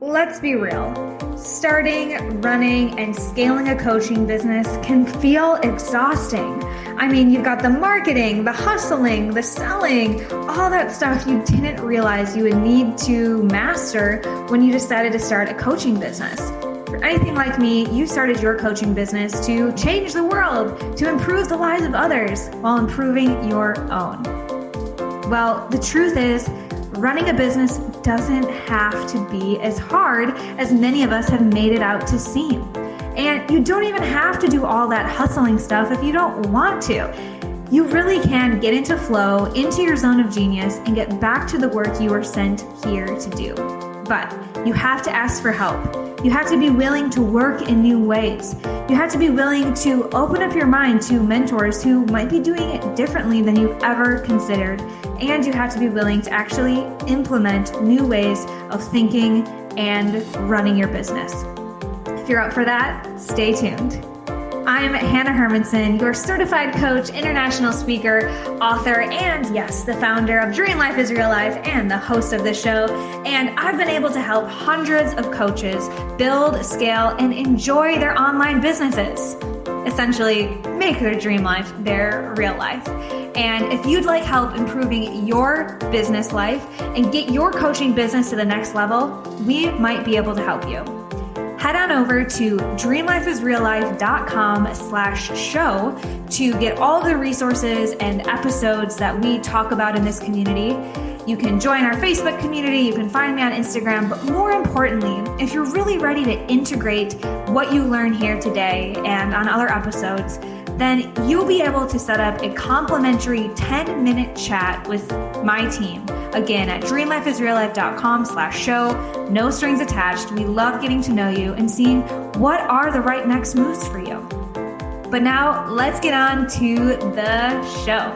Let's be real. Starting, running, and scaling a coaching business can feel exhausting. I mean, you've got the marketing, the hustling, the selling, all that stuff you didn't realize you would need to master when you decided to start a coaching business. For anything like me, you started your coaching business to change the world, to improve the lives of others while improving your own. Well, the truth is, running a business doesn't have to be as hard as many of us have made it out to seem. And you don't even have to do all that hustling stuff if you don't want to. You really can get into flow, into your zone of genius, and get back to the work you were sent here to do. But you have to ask for help. You have to be willing to work in new ways. You have to be willing to open up your mind to mentors who might be doing it differently than you've ever considered. And you have to be willing to actually implement new ways of thinking and running your business. If you're up for that, stay tuned. I'm Hanna Hermanson, your certified coach, international speaker, author, and yes, the founder of Dream Life is Real Life and the host of this show. And I've been able to help hundreds of coaches build, scale, and enjoy their online businesses. Essentially, make their dream life their real life. And if you'd like help improving your business life and get your coaching business to the next level, we might be able to help you. Head on over to dreamlifeisreallife.com/show to get all the resources and episodes that we talk about in this community. You can join our Facebook community, you can find me on Instagram, but more importantly, if you're really ready to integrate what you learn here today and on other episodes, then you'll be able to set up a complimentary 10-minute chat with my team. Again, at dreamlifeisreallife.com/show, no strings attached. We love getting to know you and seeing what are the right next moves for you. But now let's get on to the show.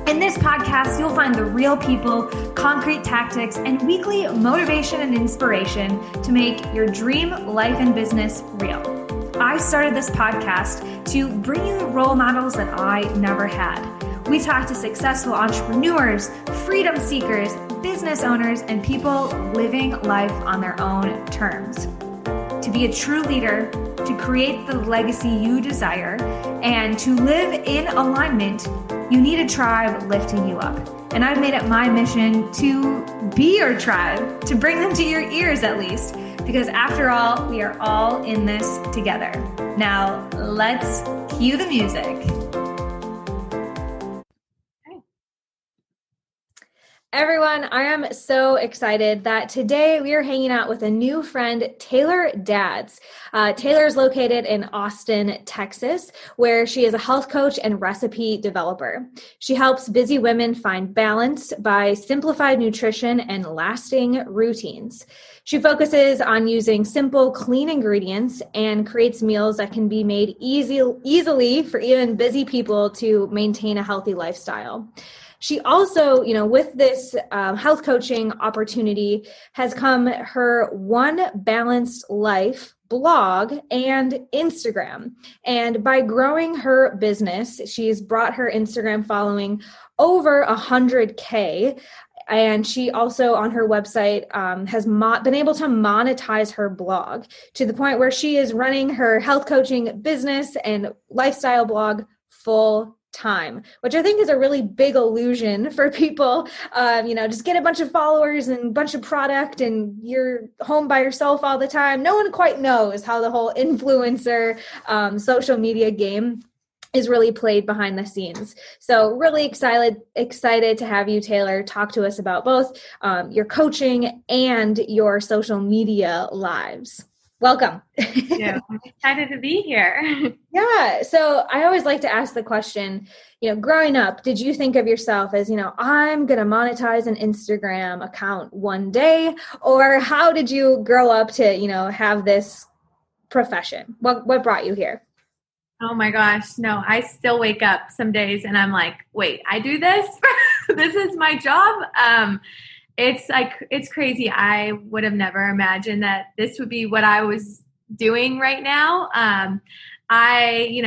In this podcast, you'll find the real people, concrete tactics, and weekly motivation and inspiration to make your dream life and business real. I started this podcast to bring you the role models that I never had. We talk to successful entrepreneurs, freedom seekers, business owners, and people living life on their own terms. To be a true leader, to create the legacy you desire, and to live in alignment, you need a tribe lifting you up. And I've made it my mission to be your tribe, to bring them to your ears at least, because after all, we are all in this together. Now, let's cue the music. Everyone, I am so excited that today we are hanging out with a new friend, Taylor Dadds. Taylor is located in Austin, Texas, where she is a health coach and recipe developer. She helps busy women find balance by simplified nutrition and lasting routines. She focuses on using simple, clean ingredients and creates meals that can be made easily for even busy people to maintain a healthy lifestyle. She also, with this health coaching opportunity has come her One Balanced Life blog and Instagram. And by growing her business, she's brought her Instagram following over 100K. And she also on her website has been able to monetize her blog to the point where she is running her health coaching business and lifestyle blog full time, which I think is a really big illusion for people. Just get a bunch of followers and a bunch of product and you're home by yourself all the time. No one quite knows how the whole influencer social media game is really played behind the scenes. So really excited to have you, Taylor, talk to us about both your coaching and your social media lives. Welcome. Yeah, I'm excited to be here. Yeah. So I always like to ask the question, growing up, did you think of yourself as, I'm going to monetize an Instagram account one day? Or how did you grow up to, have this profession? What brought you here? Oh my gosh. No, I still wake up some days and I'm like, wait, I do this? This is my job? It's crazy. I would have never imagined that this would be what I was doing right now. I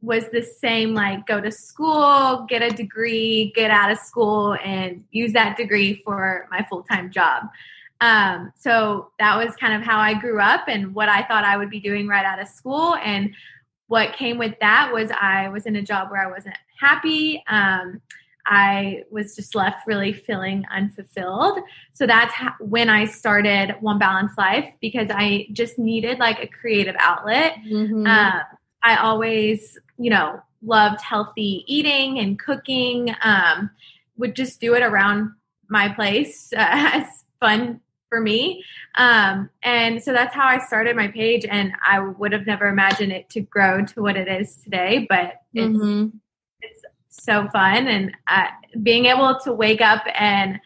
was the same, like go to school, get a degree, get out of school and use that degree for my full-time job. So that was kind of how I grew up and what I thought I would be doing right out of school. And what came with that was I was in a job where I wasn't happy. I was just left really feeling unfulfilled. So that's when I started One Balanced Life, because I just needed like a creative outlet. Mm-hmm. I always, loved healthy eating and cooking, would just do it around my place as fun for me. And so that's how I started my page, and I would have never imagined it to grow to what it is today, but it's so fun. And being able to wake up and,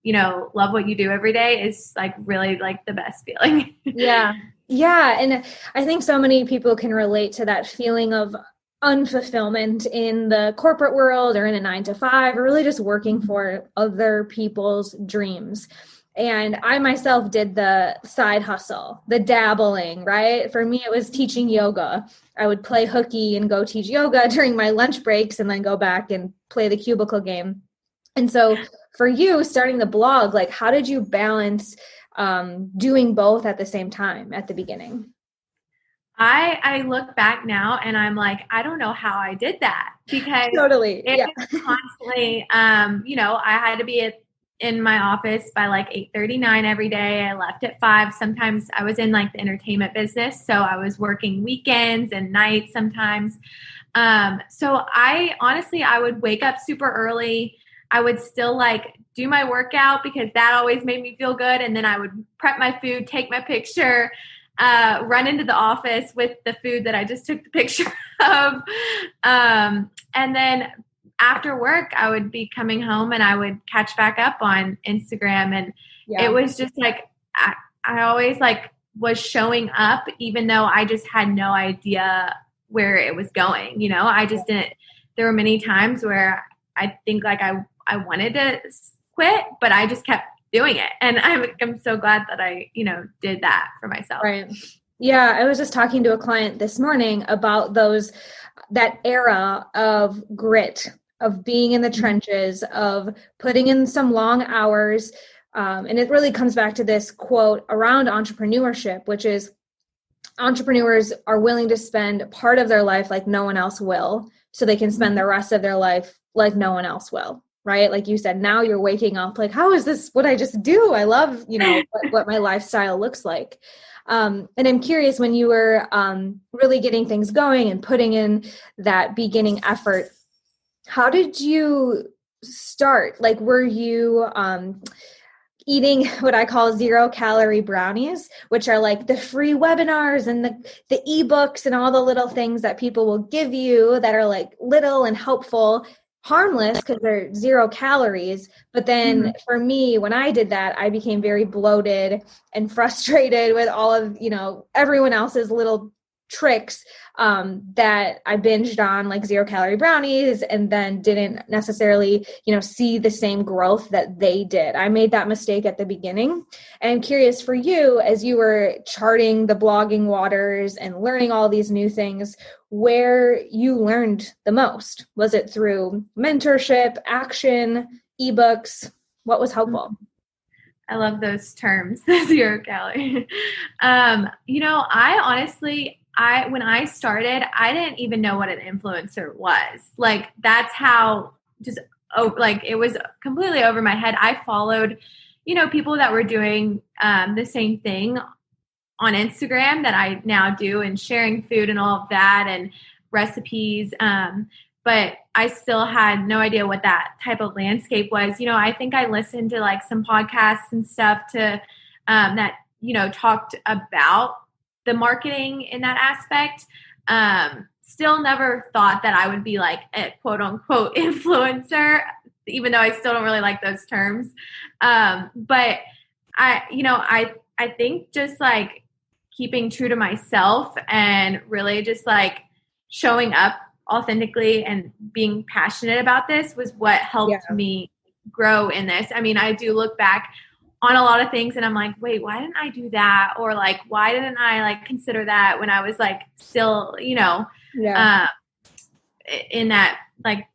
love what you do every day is like really like the best feeling. Yeah. Yeah. And I think so many people can relate to that feeling of unfulfillment in the corporate world or in a 9-to-5, or really just working for other people's dreams. And I myself did the side hustle, the dabbling, right? For me, it was teaching yoga. I would play hooky and go teach yoga during my lunch breaks and then go back and play the cubicle game. And so for you, starting the blog, like how did you balance doing both at the same time at the begining? I look back now and I'm like, I don't know how I did that, because totally. it was constantly, I had to be in my office by like 8:39 every day. I left at 5. Sometimes I was in like the entertainment business, so I was working weekends and nights sometimes. So I would wake up super early. I would still like do my workout because that always made me feel good. And then I would prep my food, take my picture, run into the office with the food that I just took the picture of. And then after work, I would be coming home and I would catch back up on Instagram. And it was just like, I always like was showing up, even though I just had no idea where it was going. I just didn't, there were many times where I think like I wanted to quit, but I just kept doing it. And I'm so glad that I, did that for myself. Right. Yeah. I was just talking to a client this morning about that era of grit, of being in the trenches, of putting in some long hours. And it really comes back to this quote around entrepreneurship, which is entrepreneurs are willing to spend part of their life like no one else will, so they can spend the rest of their life like no one else will. Right? Like you said, now you're waking up like, how is this what I just do? I love, what my lifestyle looks like. And I'm curious, when you were really getting things going and putting in that beginning effort, how did you start? Like, were you eating what I call 0-calorie brownies, which are like the free webinars and the ebooks and all the little things that people will give you that are like little and helpful, harmless because they're 0 calories. But then for me, when I did that, I became very bloated and frustrated with all of, everyone else's little tricks that I binged on, like 0-calorie brownies, and then didn't necessarily, see the same growth that they did. I made that mistake at the beginning. And I'm curious for you, as you were charting the blogging waters and learning all these new things, where you learned the most. Was it through mentorship, action, ebooks? What was helpful? I love those terms, 0 calorie. I honestly, when I started, I didn't even know what an influencer was. Like, that's how it was completely over my head. I followed, people that were doing the same thing on Instagram that I now do, and sharing food and all of that and recipes. But I still had no idea what that type of landscape was. I think I listened to like some podcasts and stuff that, talked about the marketing in that aspect. Still never thought that I would be like a quote unquote influencer, even though I still don't really like those terms. But I think just like keeping true to myself and really just like showing up authentically and being passionate about this was what helped me grow in this. I mean, I do look back on a lot of things and I'm like, wait, why didn't I do that? Or like, why didn't I like consider that when I was like still, in that like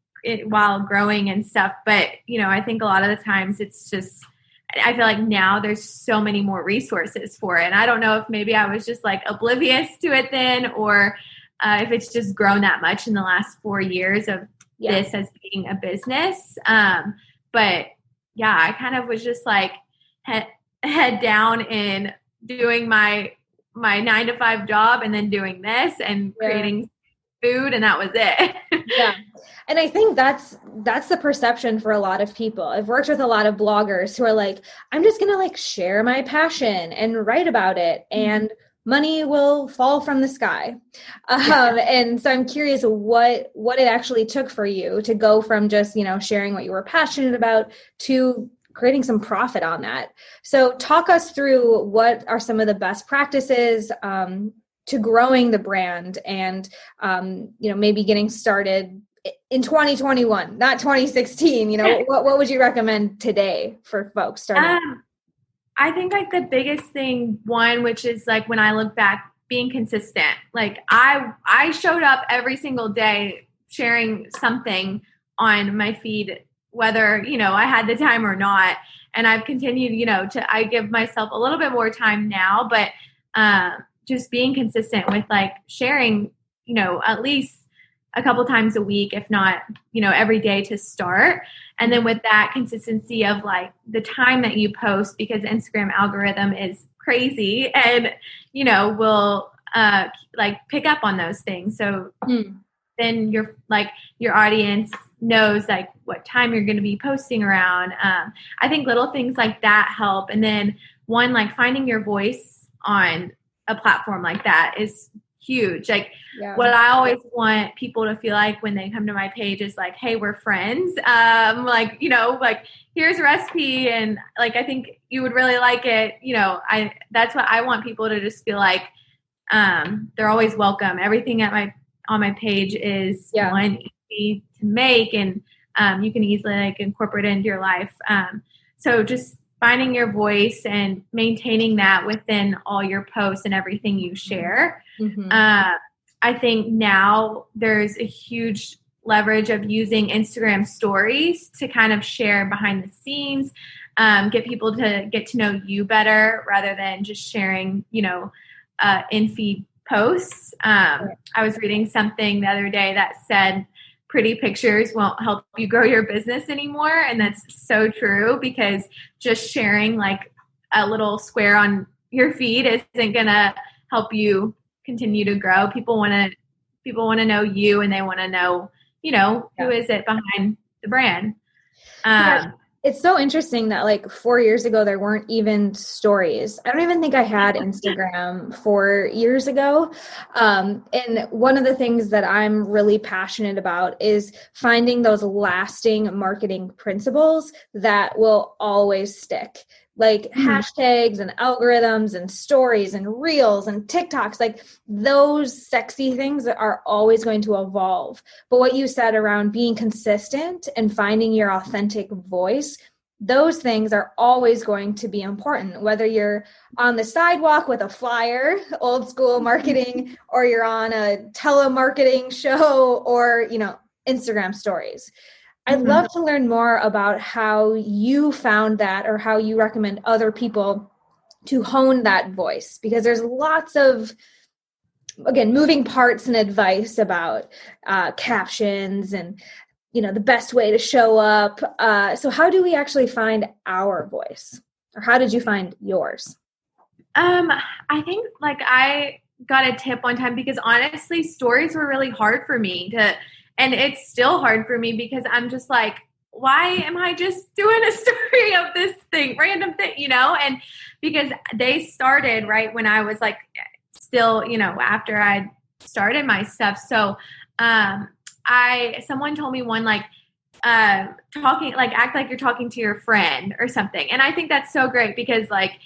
while growing and stuff. But, I think a lot of the times it's just, I feel like now there's so many more resources for it. And I don't know if maybe I was just like oblivious to it then, or if it's just grown that much in the last 4 years of this as being a business. But yeah, I kind of was just like head down in doing my 9-to-5 job and then doing this and creating food, and that was it. Yeah. And I think that's the perception for a lot of people. I've worked with a lot of bloggers who are like, I'm just going to like share my passion and write about it, and money will fall from the sky. And so I'm curious what it actually took for you to go from just, sharing what you were passionate about to creating some profit on that. So talk us through what are some of the best practices to growing the brand and, maybe getting started in 2021, not 2016. What would you recommend today for folks starting? I think like the biggest thing, one, which is like when I look back, being consistent. Like I showed up every single day sharing something on my feed, whether, I had the time or not. And I've continued, I give myself a little bit more time now, but just being consistent with like sharing, at least a couple times a week, if not, every day to start. And then with that consistency of like the time that you post, because Instagram algorithm is crazy and, will like pick up on those things. So then your audience knows like what time you're going to be posting around. I think little things like that help. And then one, like finding your voice on a platform like that is huge. Like what I always want people to feel like when they come to my page is like, hey, we're friends. Like, like here's a recipe. And like, I think you would really like it. That's what I want people to just feel like, they're always welcome. Everything on my page is one, easy to make, and you can easily like incorporate it into your life. So just finding your voice and maintaining that within all your posts and everything you share. I think now there's a huge leverage of using Instagram stories to kind of share behind the scenes, get people to get to know you better rather than just sharing, in-feed posts. I was reading something the other day that said pretty pictures won't help you grow your business anymore. And that's so true, because just sharing like a little square on your feed isn't going to help you continue to grow. People want to know you, and they want to know, who is it behind the brand. It's so interesting that like 4 years ago, there weren't even stories. I don't even think I had Instagram 4 years ago. And one of the things that I'm really passionate about is finding those lasting marketing principles that will always stick. Like hashtags and algorithms and stories and reels and TikToks, like those sexy things that are always going to evolve. But what you said around being consistent and finding your authentic voice, those things are always going to be important, whether you're on the sidewalk with a flyer, old school marketing, or you're on a telemarketing show, or, Instagram stories. I'd love to learn more about how you found that, or how you recommend other people to hone that voice, because there's lots of, again, moving parts and advice about captions and, the best way to show up. So how do we actually find our voice, or how did you find yours? I think like I got a tip one time, because honestly, stories were really hard for me and it's still hard for me, because I'm just like, why am I just doing a story of this thing, random thing, and because they started right when I was like, still, after I started my stuff. So, someone told me one, like, talking, like act like you're talking to your friend or something. And I think that's so great, because like,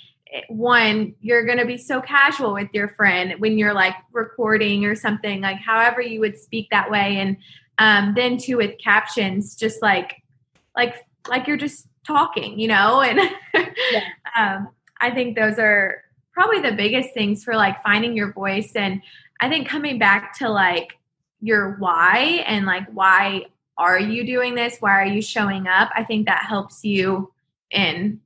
one, you're going to be so casual with your friend when you're like recording or something, like however you would speak that way. And then two, with captions, just like you're just talking, and I think those are probably the biggest things for like finding your voice. And I think coming back to like your why, and like, why are you doing this? Why are you showing up? I think that helps you in,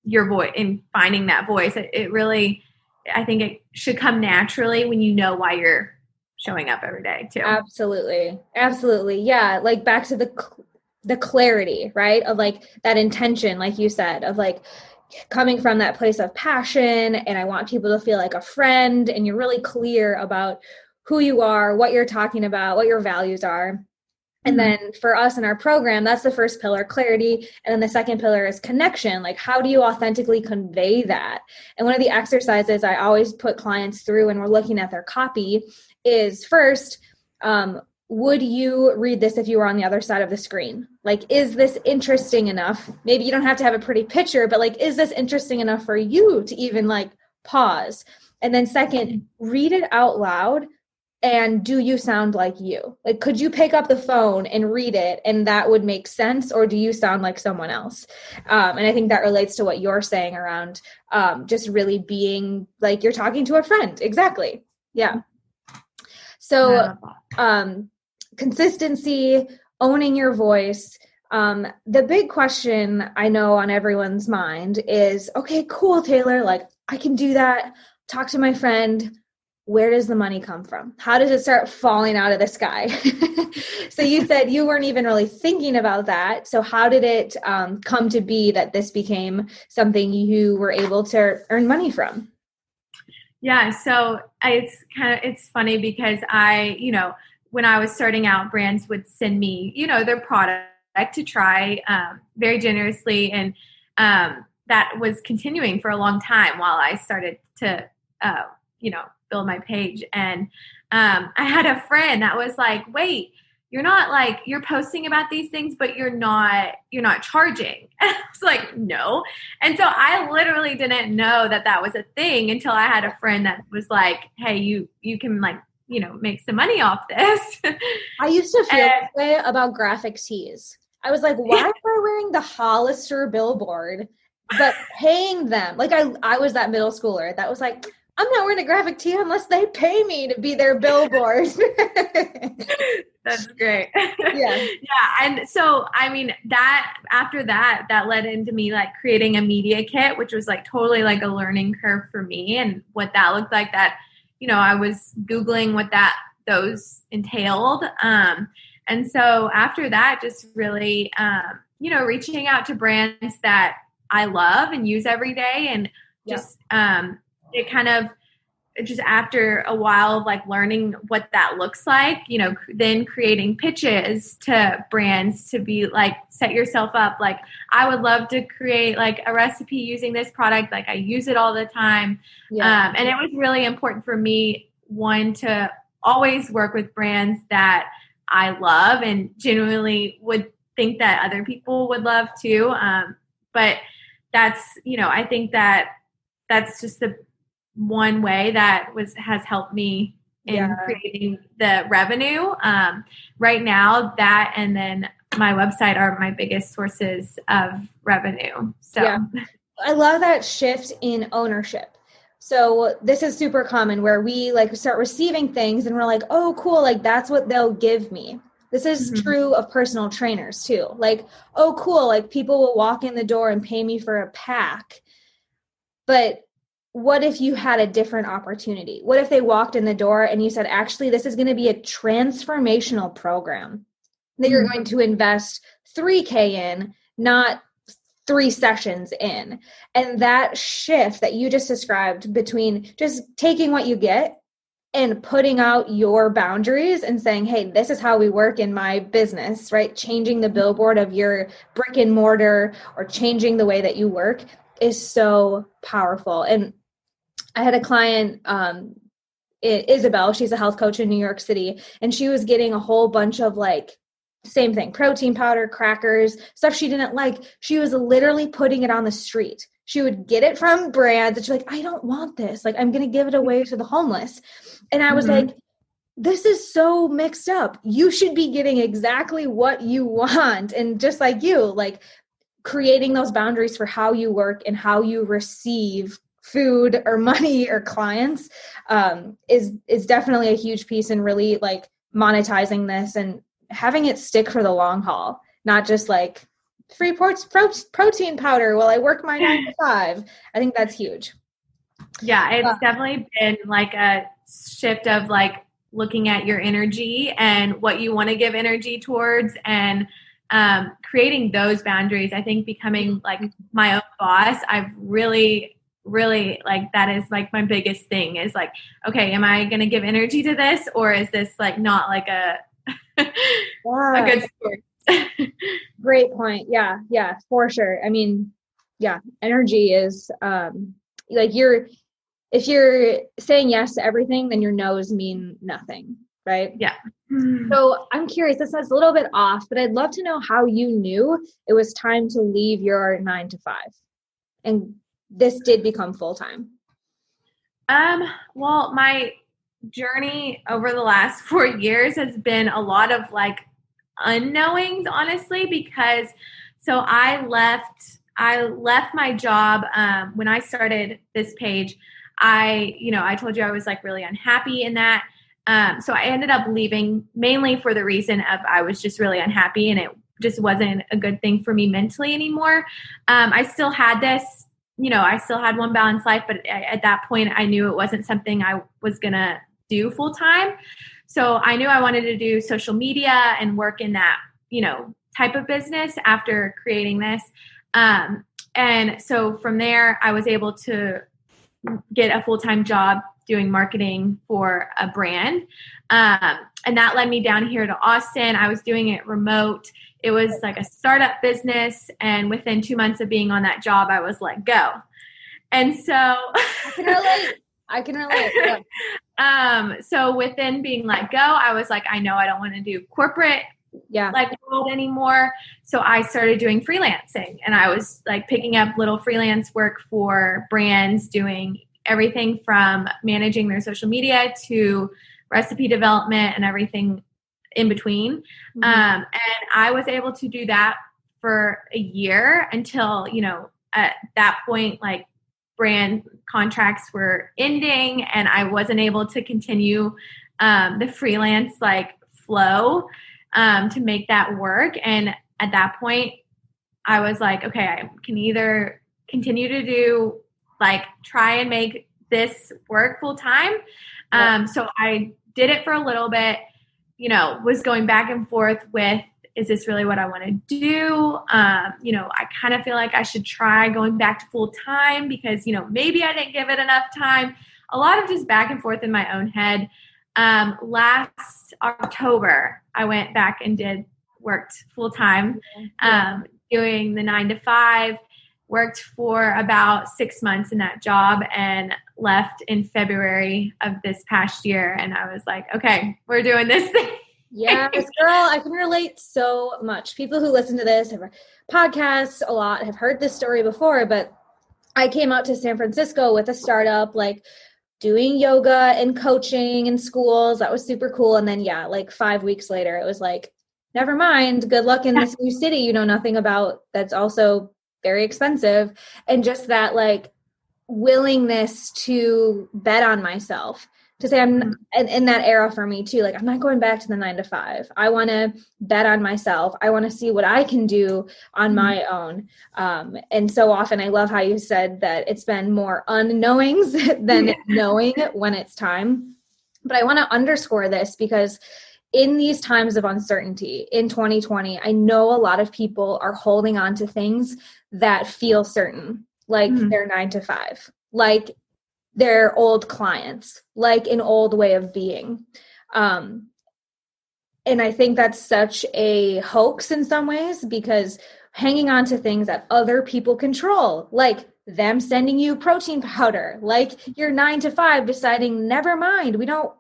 your voice and finding that voice. It really, I think it should come naturally when you know why you're showing up every day too. Absolutely. Absolutely. Yeah. Like back to the clarity, right? Of like that intention, like you said, of like coming from that place of passion. And I want people to feel like a friend, and you're really clear about who you are, what you're talking about, what your values are. And then for us in our program, that's the first pillar, clarity. And then the second pillar is connection. Like, how do you authentically convey that? And one of the exercises I always put clients through when we're looking at their copy is first, would you read this if you were on the other side of the screen? Like, is this interesting enough? Maybe you don't have to have a pretty picture, but like, is this interesting enough for you to even like pause? And then second, read it out loud. And do you sound like you? Like, could you pick up the phone and read it and that would make sense? Or do you sound like someone else? And I think that relates to what you're saying around just really being like you're talking to a friend. Exactly. Yeah. So consistency, owning your voice. The big question I know on everyone's mind is, okay, cool, Taylor. Like, I can do that. Talk to my friend. Where does the money come from? How does it start falling out of the sky? So you said you weren't even really thinking about that. So how did it come to be that this became something you were able to earn money from? Yeah. So it's funny because when I was starting out, brands would send me, their product to try very generously. And that was continuing for a long time while I started to, build my page. And I had a friend that was like, wait, you're posting about these things, but you're not charging. And I was like, no. And so I literally didn't know that was a thing until I had a friend that was like, hey, you can make some money off this. I used to feel that way about graphic tees. I was like, why am I wearing the Hollister billboard, but paying them? Like I was that middle schooler that was like, I'm not wearing a graphic tee unless they pay me to be their billboard. That's great. Yeah. Yeah. And so, after that led into me like creating a media kit, which was like totally like a learning curve for me and what that looked like. That, I was Googling what those entailed. And so after that, just really, reaching out to brands that I love and use every day, and just, it kind of just after a while of like learning what that looks like, then creating pitches to brands to be like, set yourself up. Like, I would love to create like a recipe using this product. Like, I use it all the time. And it was really important for me, one, to always work with brands that I love and genuinely would think that other people would love too. But that's, I think that's just the one way that has helped me in creating the revenue. Right now, that and then my website are my biggest sources of revenue. So I love that shift in ownership. So this is super common where we like start receiving things and we're like, oh, cool. Like, that's what they'll give me. This is true of personal trainers too. Like, oh, cool. Like, people will walk in the door and pay me for a pack. But what if you had a different opportunity? What if they walked in the door and you said, actually, this is going to be a transformational program that you're going to invest $3,000 in, not 3 sessions in. And that shift that you just described between just taking what you get and putting out your boundaries and saying, hey, this is how we work in my business, right? Changing the billboard of your brick and mortar or changing the way that you work is so powerful. And I had a client, Isabel, she's a health coach in New York City, and she was getting a whole bunch of like, same thing, protein powder, crackers, stuff she didn't like. She was literally putting it on the street. She would get it from brands and she's like, I don't want this. Like, I'm going to give it away to the homeless. And I was like, this is so mixed up. You should be getting exactly what you want. And just like you, like creating those boundaries for how you work and how you receive food or money or clients is definitely a huge piece in really like monetizing this and having it stick for the long haul, not just like free protein powder while I work my 9 to 5. I think that's huge. Yeah, it's definitely been like a shift of like looking at your energy and what you want to give energy towards, and creating those boundaries. I think becoming like my own boss, I've really like, that is like my biggest thing is like, okay, am I going to give energy to this, or is this like not like a good story? Great point. Yeah, for sure. I mean, yeah, energy is like if you're saying yes to everything, then your no's mean nothing, right? Yeah. So I'm curious, this is a little bit off, but I'd love to know how you knew it was time to leave your 9 to 5 and this did become full-time. Well, my journey over the last 4 years has been a lot of like unknowings, honestly, because so I left my job when I started this page. I told you I was like really unhappy in that. So I ended up leaving mainly for the reason of I was just really unhappy and it just wasn't a good thing for me mentally anymore. I still had this, I still had One Balanced Life, but at that point I knew it wasn't something I was going to do full time. So I knew I wanted to do social media and work in that, type of business after creating this. And so from there, I was able to get a full-time job doing marketing for a brand. And that led me down here to Austin. I was doing it remote. It was like a startup business. And within 2 months of being on that job, I was let go. And so I can relate. Yeah. So within being let go, I was like, I know I don't want to do corporate world anymore. So I started doing freelancing, and I was like picking up little freelance work for brands, doing everything from managing their social media to recipe development and everything in between. Mm-hmm. And I was able to do that for a year until, at that point, like brand contracts were ending and I wasn't able to continue the freelance flow to make that work. And at that point I was like, okay, I can either continue to try and make this work full time. So I did it for a little bit, was going back and forth with, is this really what I want to do? I kind of feel like I should try going back to full time because, maybe I didn't give it enough time. A lot of just back and forth in my own head. Last October, I went back and worked full time, doing the 9 to 5, worked for about 6 months in that job and left in February of this past year. And I was like, okay, we're doing this thing. Yes, girl, I can relate so much. People who listen to this have podcasts a lot, have heard this story before, but I came out to San Francisco with a startup, doing yoga and coaching in schools. That was super cool. And then, 5 weeks later, it was like, never mind, good luck in this new city you know nothing about. That's also very expensive. And just that willingness to bet on myself, to say I'm in that era for me too. I'm not going back to the 9 to 5. I want to bet on myself. I want to see what I can do on my own. And so often I love how you said that it's been more unknowings than knowing when it's time. But I want to underscore this because in these times of uncertainty in 2020, I know a lot of people are holding on to things that feel certain, their 9 to 5, their old clients, an old way of being. And I think that's such a hoax in some ways, because hanging on to things that other people control, them sending you protein powder, your 9 to 5 deciding, never mind, we don't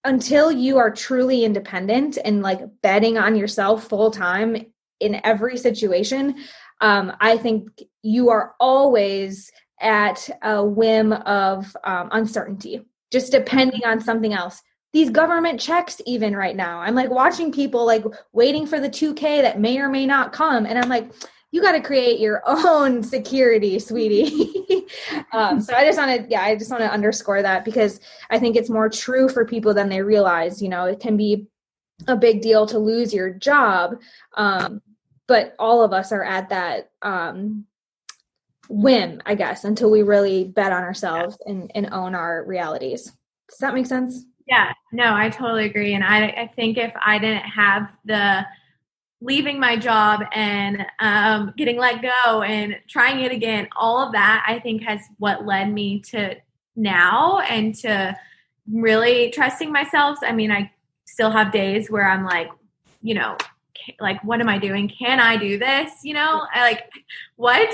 until you are truly independent and betting on yourself full time in every situation. I think you are always at a whim of uncertainty, just depending on something else. These government checks, even right now, I'm watching people waiting for the 2K that may or may not come. And I'm you got to create your own security, sweetie. So I just want to underscore that, because I think it's more true for people than they realize. It can be a big deal to lose your job. but all of us are at that whim, I guess, until we really bet on ourselves and own our realities. Does that make sense? Yeah, no, I totally agree. And I think if I didn't have the leaving my job and getting let go and trying it again, all of that, I think has what led me to now and to really trusting myself. I mean, I still have days where I'm like, like, what am I doing? Can I do this? I like, what?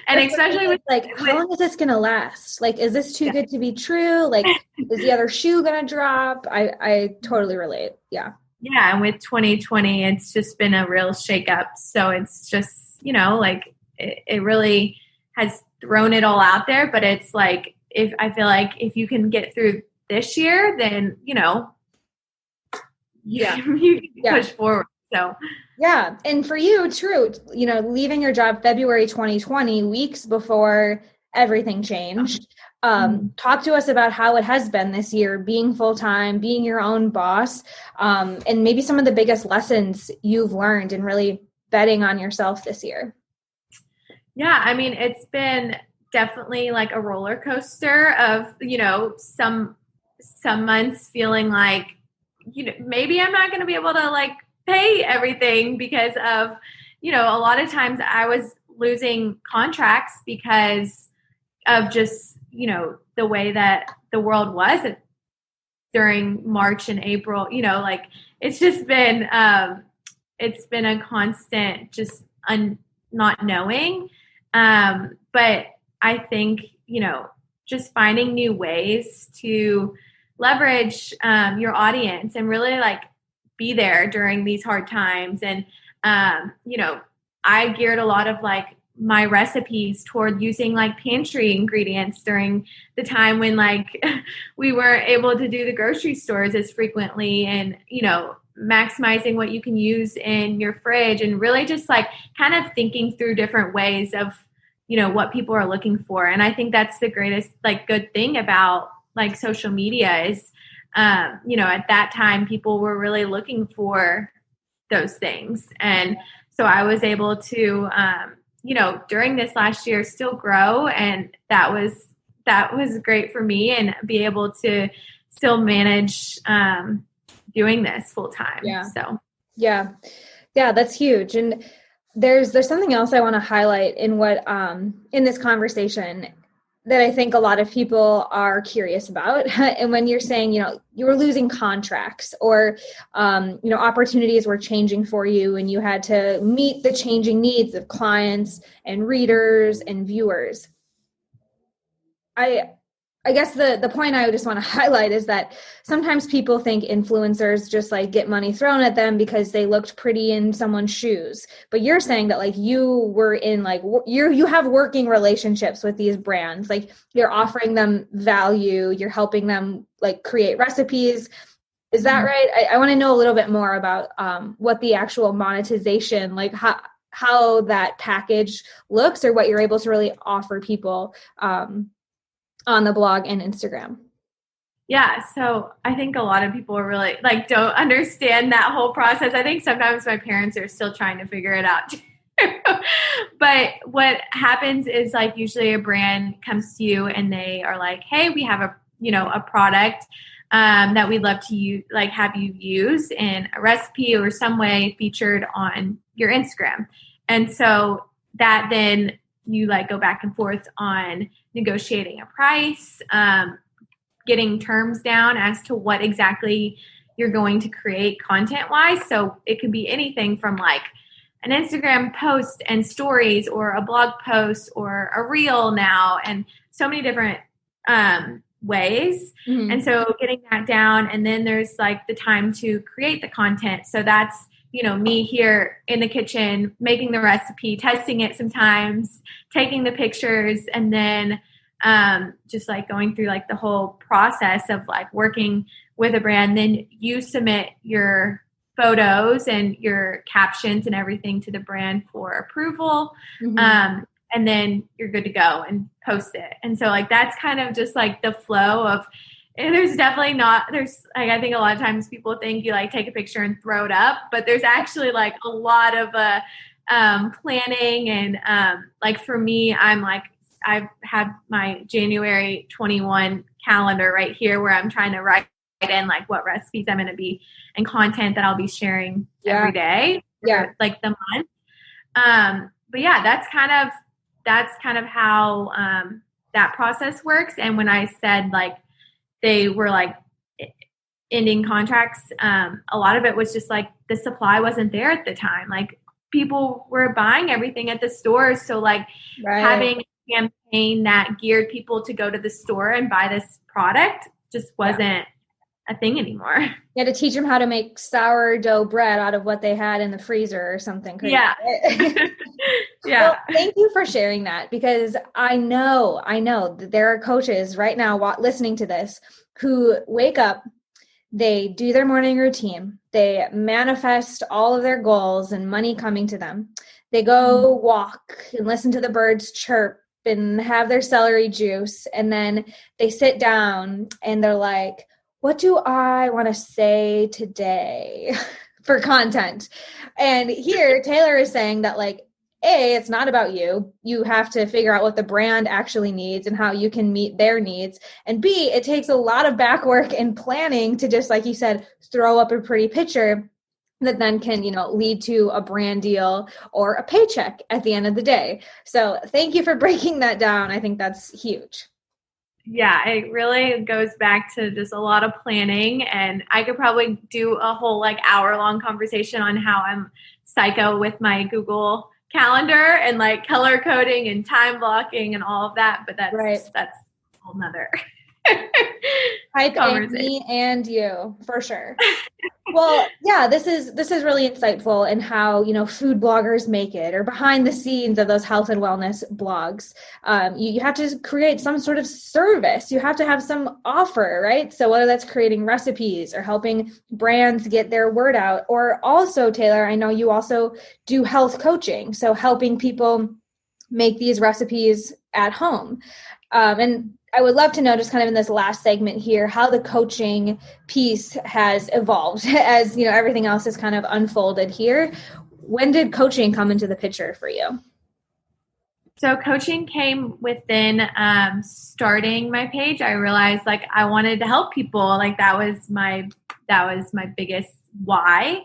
And especially with how long is this going to last? Like, is this too good to be true? Like, is the other shoe going to drop? I totally relate. Yeah. Yeah. And with 2020, it's just been a real shakeup. So it's just, like it really has thrown it all out there, but it's like, I feel like if you can get through this year, then, you can push forward. So, yeah. And for you, true, leaving your job February 2020, weeks before everything changed. Talk to us about how it has been this year, being full-time, being your own boss, and maybe some of the biggest lessons you've learned and really betting on yourself this year. Yeah. I mean, it's been definitely like a roller coaster of, some months feeling like, maybe I'm not going to be able to like pay everything because of, a lot of times I was losing contracts because of just, the way that the world was during March and April, like it's just been, it's been a constant just not knowing. But I think, just finding new ways to leverage your audience and really like be there during these hard times. And, I geared a lot of like my recipes toward using like pantry ingredients during the time when like we weren't able to do the grocery stores as frequently, and, maximizing what you can use in your fridge and really just like kind of thinking through different ways of, what people are looking for. And I think that's the greatest like good thing about like social media is, at that time people were really looking for those things. And so I was able to, during this last year still grow. And that was great for me and be able to still manage, doing this full time. Yeah. So, yeah, that's huge. And there's something else I want to highlight in what, in this conversation that I think a lot of people are curious about. And when you're saying, you were losing contracts or, opportunities were changing for you and you had to meet the changing needs of clients and readers and viewers. I guess the point I just want to highlight is that sometimes people think influencers just like get money thrown at them because they looked pretty in someone's shoes. But you're saying that like you were in like you have working relationships with these brands, like you're offering them value, you're helping them like create recipes. Is that right? I want to know a little bit more about what the actual monetization, like how that package looks, or what you're able to really offer people on the blog and Instagram. Yeah. So I think a lot of people are really like, don't understand that whole process. I think sometimes my parents are still trying to figure it out. But what happens is like, usually a brand comes to you and they are like, hey, we have a product that we'd love to use, like have you use in a recipe or some way featured on your Instagram. And so that then you like go back and forth on negotiating a price, getting terms down as to what exactly you're going to create content-wise. So it could be anything from like an Instagram post and stories or a blog post or a reel now, and so many different ways. Mm-hmm. And so getting that down, and then there's like the time to create the content. So that's, me here in the kitchen, making the recipe, testing it sometimes, taking the pictures, and then just like going through like the whole process of like working with a brand. Then you submit your photos and your captions and everything to the brand for approval. Mm-hmm. And then you're good to go and post it. And so like, that's kind of just like the flow of, and there's definitely there's like, I think a lot of times people think you like take a picture and throw it up, but there's actually like a lot of planning. And like for me, I'm like, I've had my January 21 calendar right here where I'm trying to write in like what recipes I'm going to be and content that I'll be sharing every day for like the month. But yeah, that's kind of how that process works. And when I said like they were like ending contracts, a lot of it was just like the supply wasn't there at the time. Like people were buying everything at the stores. So like having a campaign that geared people to go to the store and buy this product just wasn't a thing anymore. You had to teach them how to make sourdough bread out of what they had in the freezer or something crazy. Yeah. Yeah. Well, thank you for sharing that, because I know that there are coaches right now listening to this who wake up, they do their morning routine, they manifest all of their goals and money coming to them. They go walk and listen to the birds chirp and have their celery juice. And then they sit down and they're like, what do I want to say today for content? And here Taylor is saying that like, A, it's not about you. You have to figure out what the brand actually needs and how you can meet their needs. And B, it takes a lot of back work and planning to just, like you said, throw up a pretty picture that then can, lead to a brand deal or a paycheck at the end of the day. So thank you for breaking that down. I think that's huge. Yeah, it really goes back to just a lot of planning, and I could probably do a whole like hour-long conversation on how I'm psycho with my Google Calendar and like color coding and time blocking and all of that, but that's a whole nother Type me and you for sure. Well, yeah, this is really insightful in how, food bloggers make it, or behind the scenes of those health and wellness blogs. You have to create some sort of service. You have to have some offer, right? So whether that's creating recipes or helping brands get their word out, or also, Taylor, I know you also do health coaching. So helping people make these recipes at home. And I would love to know, just kind of in this last segment here, how the coaching piece has evolved as, everything else is kind of unfolded here. When did coaching come into the picture for you? So coaching came within starting my page. I realized like I wanted to help people. Like that was my biggest why.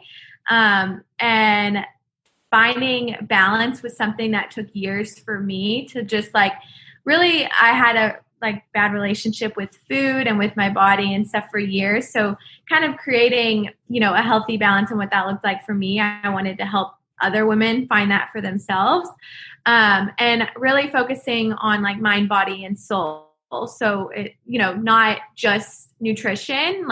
And finding balance was something that took years for me to just like, really, I had a bad relationship with food and with my body and stuff for years. So kind of creating, a healthy balance and what that looked like for me. I wanted to help other women find that for themselves. And really focusing on like mind, body, and soul. So it, not just nutrition,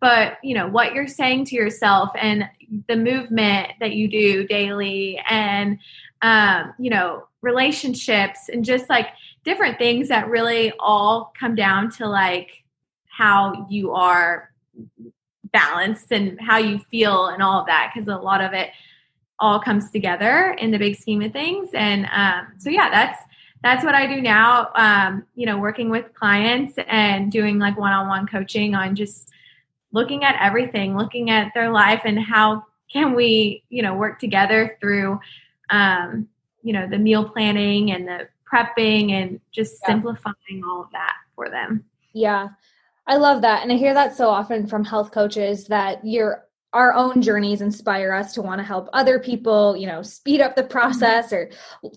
but what you're saying to yourself and the movement that you do daily and, relationships and just like different things that really all come down to like how you are balanced and how you feel and all of that. Cause a lot of it all comes together in the big scheme of things. And, so yeah, that's what I do now. Working with clients and doing like one-on-one coaching on just looking at everything, looking at their life and how can we, work together through, the meal planning and the prepping and just simplifying all of that for them. Yeah, I love that. And I hear that so often from health coaches that our own journeys inspire us to want to help other people, speed up the process or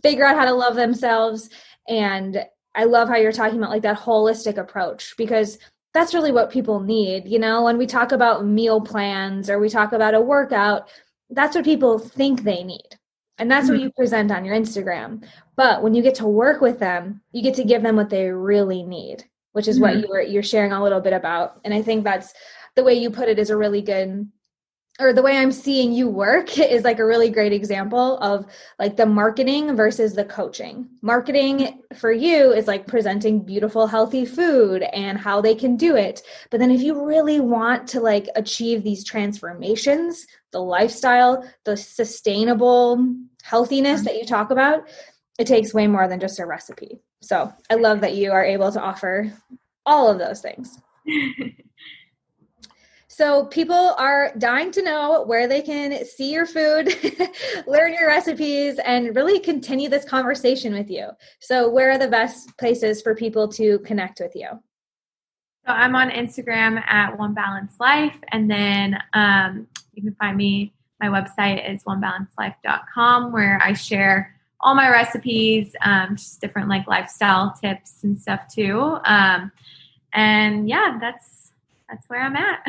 figure out how to love themselves. And I love how you're talking about like that holistic approach, because that's really what people need. When we talk about meal plans or we talk about a workout, that's what people think they need. And that's what you present on your Instagram. But when you get to work with them, you get to give them what they really need, which is what you're sharing a little bit about. And I think that's the way you put it is a really good, or the way I'm seeing you work is like a really great example of like the marketing versus the coaching. Marketing for you is like presenting beautiful, healthy food and how they can do it. But then if you really want to like achieve these transformations, the lifestyle, the sustainable healthiness that you talk about, it takes way more than just a recipe. So I love that you are able to offer all of those things. So people are dying to know where they can see your food, learn your recipes, and really continue this conversation with you. So where are the best places for people to connect with you? So I'm on Instagram at onebalancedlife, and then you can find me. My website is onebalancedlife.com, where I share all my recipes, just different like lifestyle tips and stuff too. And yeah, that's where I'm at.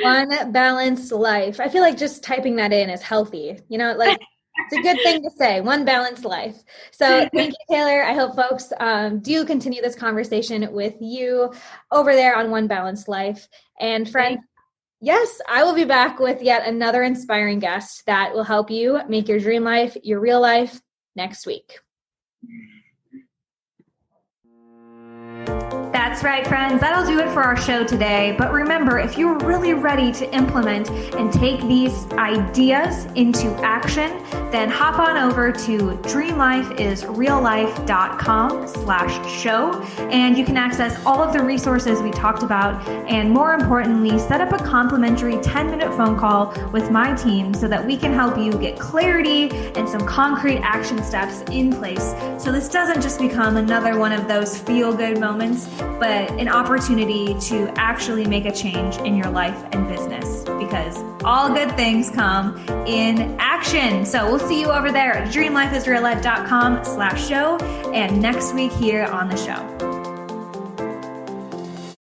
One Balanced Life. I feel like just typing that in is healthy. Like it's a good thing to say. One Balanced Life. So thank you, Taylor. I hope folks do continue this conversation with you over there on One Balanced Life. And friends, yes, I will be back with yet another inspiring guest that will help you make your dream life your real life next week. That's right, friends. That'll do it for our show today. But remember, if you're really ready to implement and take these ideas into action, then hop on over to dreamlifeisreallife.com/show, and you can access all of the resources we talked about, and more importantly, set up a complimentary 10-minute phone call with my team so that we can help you get clarity and some concrete action steps in place, so this doesn't just become another one of those feel-good moments, but an opportunity to actually make a change in your life and business, because all good things come in action. So we'll see you over there at dreamlifeisreallife.com/show, and next week here on the show.